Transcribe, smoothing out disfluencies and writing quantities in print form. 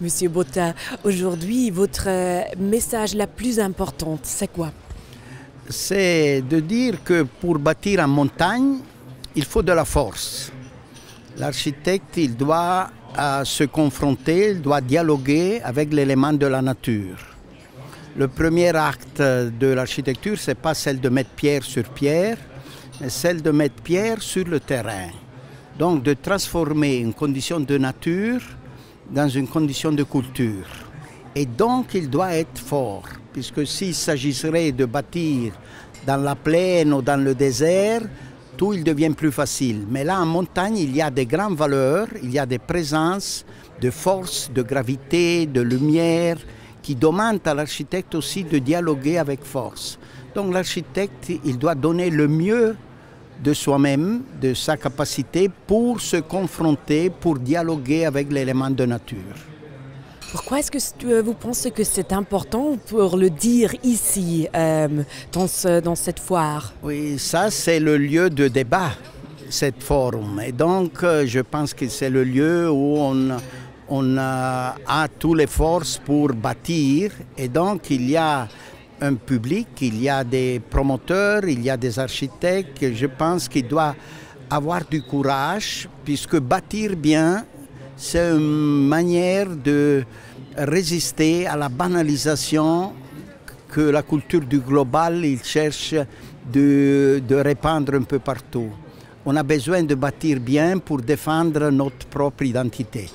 Monsieur Botta, aujourd'hui, votre message la plus importante, c'est quoi? C'est de dire que pour bâtir en montagne, il faut de la force. L'architecte, il doit se confronter, il doit dialoguer avec l'élément de la nature. Le premier acte de l'architecture, ce n'est pas celle de mettre pierre sur pierre, mais celle de mettre pierre sur le terrain. Donc de transformer une condition de nature dans une condition de culture. Et donc il doit être fort, puisque s'il s'agirait de bâtir dans la plaine ou dans le désert, tout il devient plus facile. Mais là en montagne, il y a des grandes valeurs, il y a des présences de force, de gravité, de lumière, qui demandent à l'architecte aussi de dialoguer avec force. Donc l'architecte, il doit donner le mieux de soi-même, de sa capacité pour se confronter, pour dialoguer avec l'élément de nature. Pourquoi est-ce que vous pensez que c'est important pour le dire ici, dans cette foire? Oui, ça c'est le lieu de débat, cette forum. Et donc je pense que c'est le lieu où on a toutes les forces pour bâtir. Et donc il y a un public, il y a des promoteurs, il y a des architectes. Je pense qu'il doit avoir du courage, puisque bâtir bien, c'est une manière de résister à la banalisation que la culture du global il cherche de répandre un peu partout. On a besoin de bâtir bien pour défendre notre propre identité.